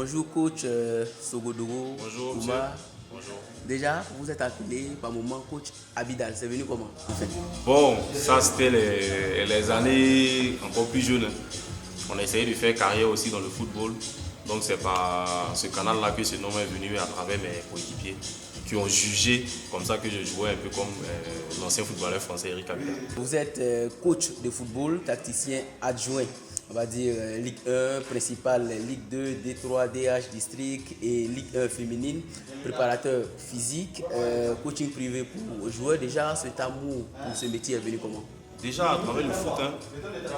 Bonjour coach Sogodogo. Bonjour monsieur. Ouma. Bonjour. Déjà, vous êtes appelé par moment coach Abidal. C'est venu comment en fait? Bon, ça c'était les années encore plus jeunes. On a essayé de faire carrière aussi dans le football. Donc c'est par ce canal-là que ce nom est venu à travers mes coéquipiers qui ont jugé comme ça que je jouais un peu comme l'ancien footballeur français Eric Abidal. Vous êtes coach de football, tacticien adjoint, on va dire Ligue 1 principale, Ligue 2, D3, DH district et Ligue 1 féminine, préparateur physique, coaching privé pour joueurs. Déjà, cet amour pour ce métier est venu comment? Déjà à travers le foot,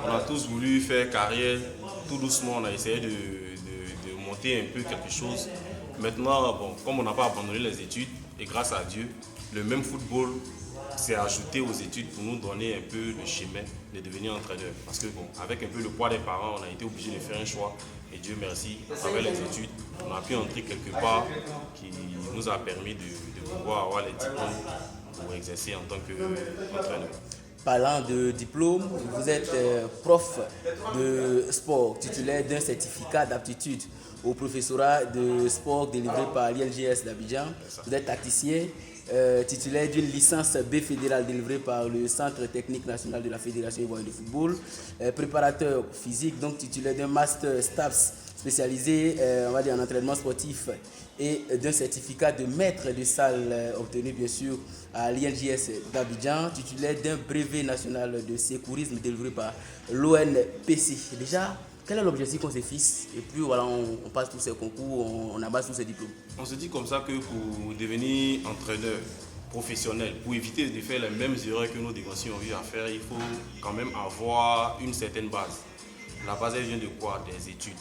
on a tous voulu faire carrière. Tout doucement, on a essayé de monter un peu quelque chose. Maintenant, bon, comme on n'a pas abandonné les études, et grâce à Dieu, le même football s'est ajouté aux études pour nous donner un peu le chemin de devenir entraîneur. Parce que bon, avec un peu le poids des parents, on a été obligé de faire un choix. Et Dieu merci, à travers les études, on a pu entrer quelque part qui nous a permis de pouvoir avoir les diplômes pour exercer en tant qu'entraîneur. Parlant de diplôme, vous êtes prof de sport, titulaire d'un certificat d'aptitude au professorat de sport délivré par l'INJS d'Abidjan. Vous êtes tacticien, titulaire d'une licence B fédérale délivrée par le Centre technique national de la Fédération ivoirienne de football, préparateur physique, donc titulaire d'un master STAPS spécialisé on va dire, en entraînement sportif et d'un certificat de maître de salle obtenu bien sûr à l'INJS d'Abidjan, titulaire d'un brevet national de secourisme délivré par l'ONPC. Déjà, quel est l'objectif qu'on se fixe? Et puis voilà, on passe tous ces concours, on amasse tous ces diplômes. On se dit comme ça que pour devenir entraîneur professionnel, pour éviter de faire les mêmes erreurs que nos défenseurs ont eu à faire, il faut quand même avoir une certaine base. La base, elle vient de quoi? Des études.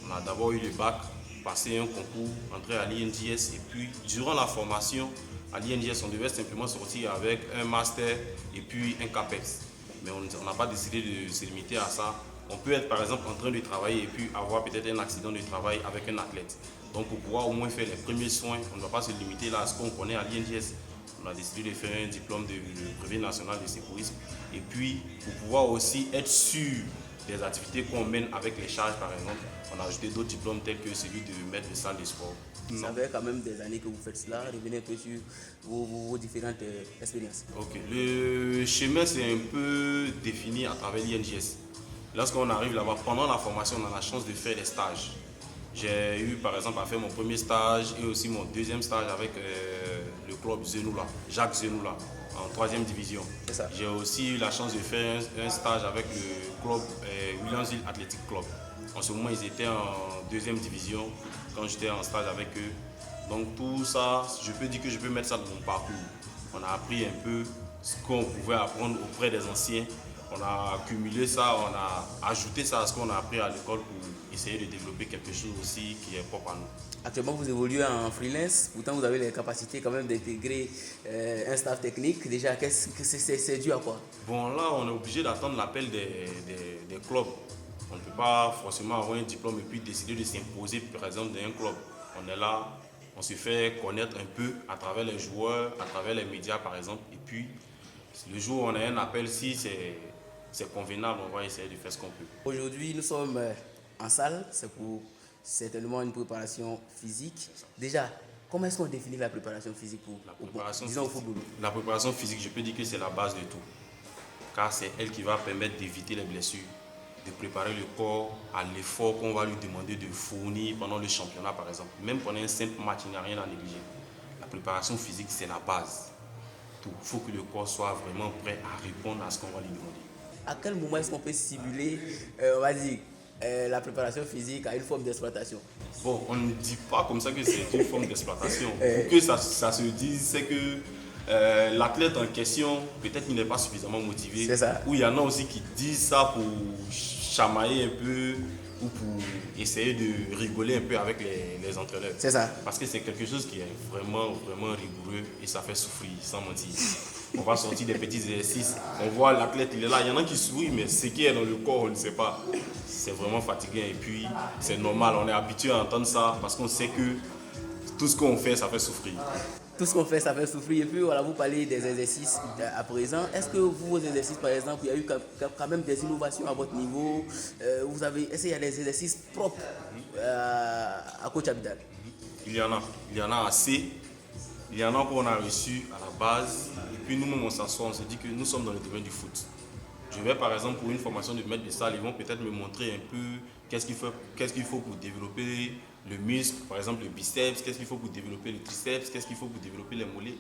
On a d'abord eu le bac, passé un concours, entrer à l'INJS et puis durant la formation à l'INJS, on devait simplement sortir avec un master et puis un CAPEX. Mais on n'a pas décidé de se limiter à ça. On peut être par exemple en train de travailler et puis avoir peut-être un accident de travail avec un athlète. Donc pour pouvoir au moins faire les premiers soins, on ne doit pas se limiter là à ce qu'on connaît à l'INJS. On a décidé de faire un diplôme de brevet national de secourisme. Et puis pour pouvoir aussi être sûr des activités qu'on mène avec les charges par exemple, on a ajouté d'autres diplômes tels que celui de maître de salle de sport. Ça fait quand même des années que vous faites cela. Revenez un peu sur vos différentes expériences. Ok, le chemin c'est un peu défini à travers l'INJS. Lorsqu'on arrive là-bas, pendant la formation, on a la chance de faire des stages. J'ai eu par exemple à faire mon premier stage et aussi mon deuxième stage avec le club Zenoula, Jacques Zenoula, en 3e division. J'ai aussi eu la chance de faire un stage avec le club Williamsville Athletic Club. En ce moment, ils étaient en 2e division quand j'étais en stage avec eux. Donc tout ça, je peux dire que je peux mettre ça dans mon parcours. On a appris un peu ce qu'on pouvait apprendre auprès des anciens. On a accumulé ça, on a ajouté ça à ce qu'on a appris à l'école pour essayer de développer quelque chose aussi qui est propre à nous. Actuellement, vous évoluez en freelance, pourtant vous avez les capacités quand même d'intégrer un staff technique. Déjà, c'est dû à quoi? Bon, là, on est obligé d'attendre l'appel des clubs. On ne peut pas forcément avoir un diplôme et puis décider de s'imposer, par exemple, dans un club. On est là, on se fait connaître un peu à travers les joueurs, à travers les médias, par exemple. Et puis, le jour où on a un appel, si c'est convenable, on va essayer de faire ce qu'on peut. Aujourd'hui, nous sommes en salle, c'est pour certainement une préparation physique. Déjà, comment est-ce qu'on définit la préparation physique disons au football? La préparation physique, je peux dire que c'est la base de tout. Car c'est elle qui va permettre d'éviter les blessures, de préparer le corps à l'effort qu'on va lui demander de fournir pendant le championnat, par exemple. Même pendant un simple match, il n'y a rien à négliger. La préparation physique, c'est la base. Il faut que le corps soit vraiment prêt à répondre à ce qu'on va lui demander. À quel moment est-ce qu'on peut simuler, on va dire, la préparation physique à une forme d'exploitation? Bon, on ne dit pas comme ça que c'est une forme d'exploitation. Pour que ça se dise, c'est que l'athlète en question, peut-être qu'il n'est pas suffisamment motivé. C'est ça. Ou il y en a aussi qui disent ça pour chamailler un peu ou pour essayer de rigoler un peu avec les entraîneurs. C'est ça. Parce que c'est quelque chose qui est vraiment, vraiment rigoureux et ça fait souffrir, sans mentir. On va sortir des petits exercices, on voit l'athlète, il est là, il y en a qui sourient, mais ce qui est dans le corps, on ne sait pas. C'est vraiment fatigant et puis c'est normal, on est habitué à entendre ça parce qu'on sait que tout ce qu'on fait, ça fait souffrir. tout ce qu'on fait, ça fait souffrir. Et puis voilà, vous parlez des exercices à présent. Est-ce que vos exercices, par exemple, il y a eu quand même des innovations à votre niveau? Est-ce qu'il y a des exercices propres à Coach Abidal? Il y en a assez. Il y en a qu'on a reçu à la base. Et puis nous-mêmes, on s'assoit, on se dit que nous sommes dans le domaine du foot. Je vais par exemple pour une formation de maître de salle, ils vont peut-être me montrer un peu qu'est-ce qu'il faut pour développer le muscle, par exemple le biceps, qu'est-ce qu'il faut pour développer le triceps, qu'est-ce qu'il faut pour développer les mollets.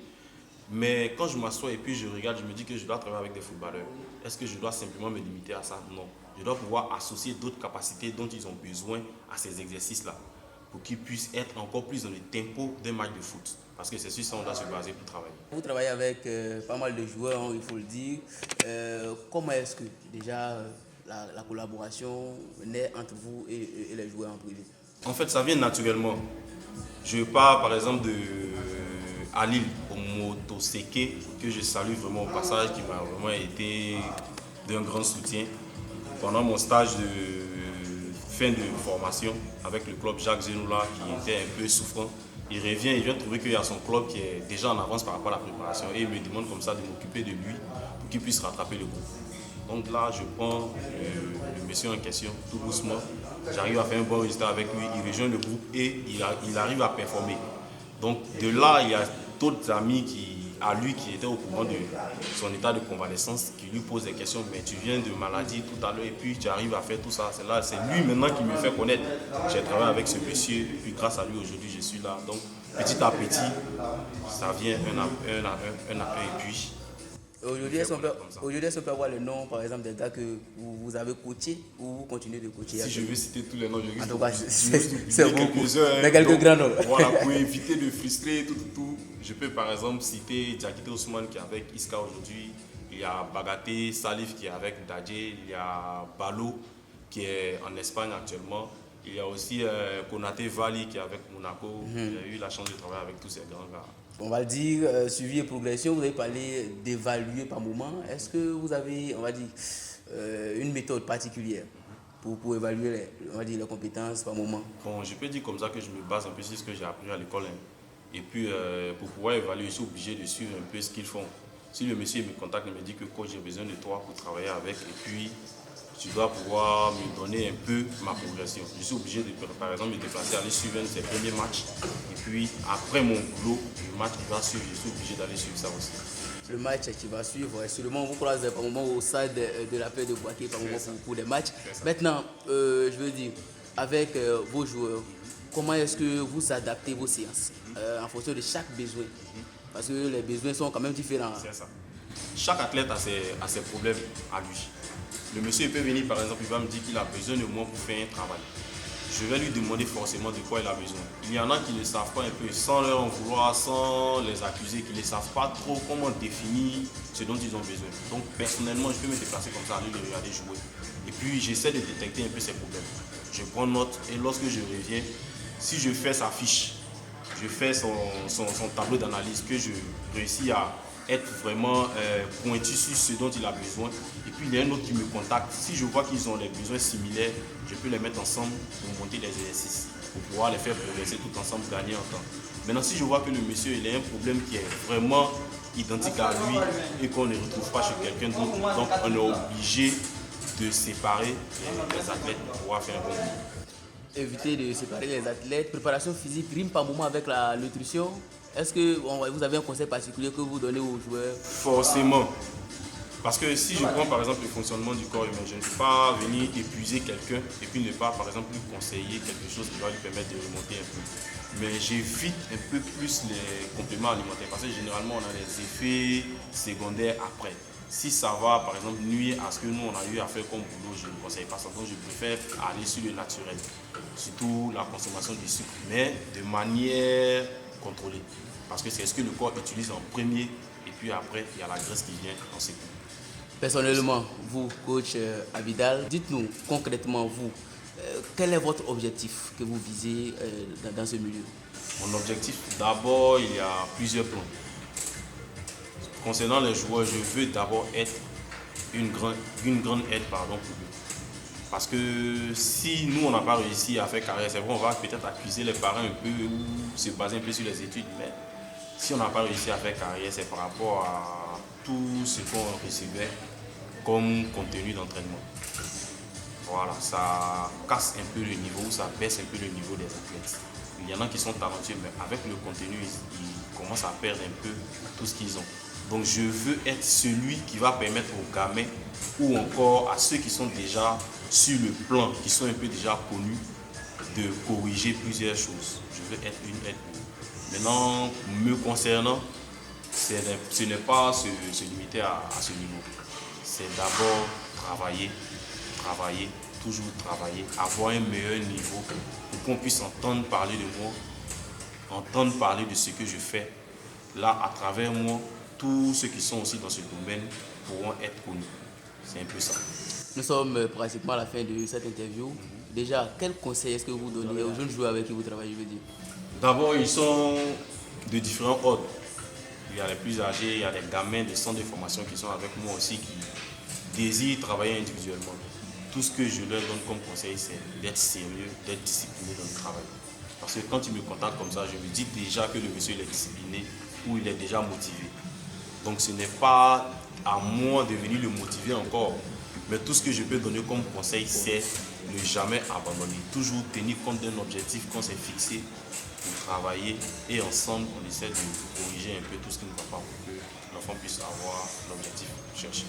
Mais quand je m'assois et puis je regarde, je me dis que je dois travailler avec des footballeurs. Est-ce que je dois simplement me limiter à ça? Non. Je dois pouvoir associer d'autres capacités dont ils ont besoin à ces exercices-là pour qu'ils puissent être encore plus dans le tempo d'un match de foot. Parce que c'est sur ça qu'on doit se baser pour travailler. Vous travaillez avec pas mal de joueurs, hein, il faut le dire. Comment est-ce que déjà la collaboration naît entre vous et les joueurs en privé? En fait, ça vient naturellement. Je pars par exemple de Alil Omotoseke, que je salue vraiment au passage, qui m'a vraiment été d'un grand soutien. Pendant mon stage de fin de formation avec le club Jacques Zenoula, qui était un peu souffrant, il vient trouver qu'il y a son club qui est déjà en avance par rapport à la préparation et il me demande comme ça de m'occuper de lui pour qu'il puisse rattraper le groupe. Donc là, je prends le monsieur en question tout doucement. J'arrive à faire un bon résultat avec lui, il rejoint le groupe et il arrive à performer. Donc de là, il y a d'autres amis à lui qui étaient au courant de son état de convalescence, qui lui posent des questions, mais tu viens de maladie tout à l'heure et puis tu arrives à faire tout ça. C'est lui maintenant qui me fait connaître. J'ai travaillé avec ce monsieur et puis grâce à lui aujourd'hui je suis là. Donc petit à petit, ça vient un à un et puis... Aujourd'hui, est-ce qu'on peut avoir le nom, par exemple, des gars que vous avez coachés ou vous continuez de coacher? Si je veux citer tous les noms, je risque en tout cas, c'est beaucoup. Quelques-uns. Mais quelques grands noms. Voilà, pour éviter de frustrer tout. Je peux par exemple citer Diakité Ousmane qui est avec Iska aujourd'hui. Il y a Bagaté Salif qui est avec Dadje. Il y a Balo qui est en Espagne actuellement. Il y a aussi Konaté Vali qui est avec Monaco. J'ai eu la chance de travailler avec tous ces grands gars. On va le dire, suivi et progression, vous avez parlé d'évaluer par moment. Est-ce que vous avez, on va dire, une méthode particulière pour évaluer les compétences par moment? Bon, je peux dire comme ça que je me base un peu sur ce que j'ai appris à l'école. Et puis, pour pouvoir évaluer, je suis obligé de suivre un peu ce qu'ils font. Si le monsieur me contacte et me dit que coach, j'ai besoin de toi pour travailler avec, et puis tu dois pouvoir me donner un peu ma progression. Je suis obligé de, par exemple, me déplacer, aller suivre un de ses premiers matchs. Et puis, après mon boulot, le match qui va suivre, je suis obligé d'aller suivre ça aussi. Le match qui va suivre, seulement vous croisez par moment au stade de la paix de Boaké, par moment pour les matchs. Maintenant, je veux dire, avec vos joueurs, comment est-ce que vous adaptez vos séances en fonction de chaque besoin? Parce que les besoins sont quand même différents. C'est ça. Chaque athlète a ses problèmes à lui. Le monsieur peut venir par exemple, il va me dire qu'il a besoin de moi pour faire un travail. Je vais lui demander forcément de quoi il a besoin. Il y en a qui ne savent pas un peu, sans leur en vouloir, sans les accuser, qui ne savent pas trop comment définir ce dont ils ont besoin. Donc personnellement, je peux me déplacer comme ça, aller les regarder jouer. Et puis j'essaie de détecter un peu ses problèmes. Je prends note et lorsque je reviens, si je fais sa fiche, je fais son tableau d'analyse, que je réussis à être vraiment pointu sur ce dont il a besoin. Et puis il y a un autre qui me contacte. Si je vois qu'ils ont des besoins similaires, je peux les mettre ensemble pour monter des exercices, pour pouvoir les faire progresser tout ensemble, gagner en temps. Maintenant, si je vois que le monsieur il a un problème qui est vraiment identique à lui et qu'on ne retrouve pas chez quelqu'un d'autre, donc on est obligé de séparer les athlètes pour pouvoir faire un bon boulot. Éviter de séparer les athlètes. Préparation physique rime par moment avec la nutrition. Est-ce que vous avez un conseil particulier que vous donnez aux joueurs? Forcément. Parce que si je prends par exemple le fonctionnement du corps humain, je ne peux pas venir épuiser quelqu'un et puis ne pas par exemple lui conseiller quelque chose qui va lui permettre de remonter un peu. Mais j'évite un peu plus les compléments alimentaires parce que généralement on a des effets secondaires après. Si ça va par exemple nuire à ce que nous on a eu à faire comme boulot, je ne conseille pas ça. Donc je préfère aller sur le naturel, surtout la consommation du sucre, mais de manière contrôlée. Parce que c'est ce que le corps utilise en premier et puis après il y a la graisse qui vient en secours. Personnellement, vous, coach Abidal, dites-nous concrètement, vous, quel est votre objectif que vous visez dans ce milieu? Mon objectif, d'abord, il y a plusieurs plans. Concernant les joueurs, je veux d'abord être une grande aide pour eux. Parce que si nous, on n'a pas réussi à faire carrière, c'est vrai, on va peut-être accuser les parents un peu ou se baser un peu sur les études, mais Si on n'a pas réussi à faire carrière, c'est par rapport à tout ce qu'on recevait comme contenu d'entraînement. Voilà, ça casse un peu le niveau, ça baisse un peu le niveau des athlètes. Il y en a qui sont talentueux, mais avec le contenu, ils commencent à perdre un peu tout ce qu'ils ont. Donc je veux être celui qui va permettre aux gamins ou encore à ceux qui sont déjà sur le plan, qui sont un peu déjà connus, de corriger plusieurs choses. Je veux être une aide. Maintenant, me concernant, ce n'est pas se limiter à ce niveau. C'est d'abord travailler, toujours travailler, avoir un meilleur niveau pour qu'on puisse entendre parler de moi, entendre parler de ce que je fais. Là, à travers moi, tous ceux qui sont aussi dans ce domaine pourront être connus. C'est un peu ça. Nous sommes pratiquement à la fin de cette interview. Déjà, quel conseil est-ce que vous donnez aux jeunes joueurs avec qui vous travaillez, je veux dire? D'abord, ils sont de différents ordres. Il y a les plus âgés, il y a les gamins des centres de formation qui sont avec moi aussi, qui désirent travailler individuellement. Tout ce que je leur donne comme conseil, c'est d'être sérieux, d'être discipliné dans le travail. Parce que quand ils me contactent comme ça, je me dis déjà que le monsieur il est discipliné ou il est déjà motivé. Donc ce n'est pas à moi de venir le motiver encore. Mais tout ce que je peux donner comme conseil, c'est ne jamais abandonner. Toujours tenir compte d'un objectif qu'on s'est fixé pour travailler. Et ensemble, on essaie de corriger un peu tout ce qui ne va pas pour que l'enfant puisse avoir l'objectif cherché.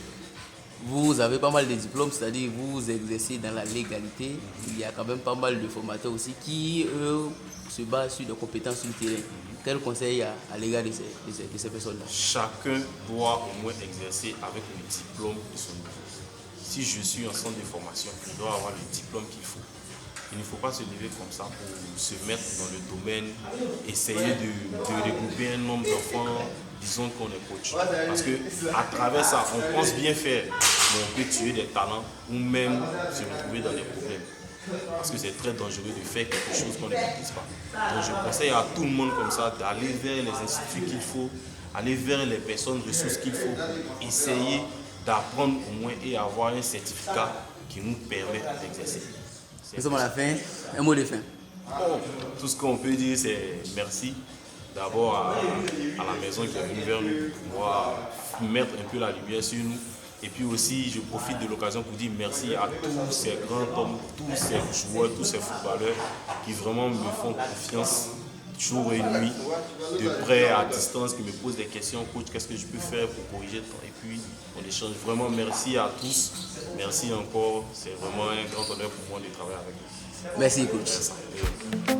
Vous avez pas mal de diplômes, c'est-à-dire vous exercez dans la légalité. Il y a quand même pas mal de formateurs aussi qui, eux, se basent sur des compétences sur le terrain. Quel conseil à l'égard de ces personnes-là? Chacun doit au moins exercer avec le diplôme de son niveau. Si je suis en centre de formation, je dois avoir le diplôme qu'il faut. Il ne faut pas se lever comme ça pour se mettre dans le domaine, essayer de regrouper un nombre d'enfants, disons qu'on est coach. Parce qu'à travers ça, on pense bien faire, mais on peut tuer des talents ou même se retrouver dans des problèmes. Parce que c'est très dangereux de faire quelque chose qu'on ne maîtrise pas. Donc je conseille à tout le monde comme ça d'aller vers les instituts qu'il faut, aller vers les personnes ressources qu'il faut, essayer d'apprendre au moins et avoir un certificat qui nous permet d'exercer. Nous sommes à la fin. Un mot de fin. Bon, tout ce qu'on peut dire, c'est merci d'abord à la maison qui est venue vers nous pour mettre un peu la lumière sur nous. Et puis aussi, je profite de l'occasion pour dire merci à tous ces grands hommes, tous ces joueurs, tous ces footballeurs qui vraiment me font confiance jour et nuit, de près à distance, qui me posent des questions. Coach, qu'est-ce que je peux faire pour corriger? Et puis, on échange. Vraiment, merci à tous. Merci encore. C'est vraiment un grand honneur pour moi de travailler avec vous. Merci, coach.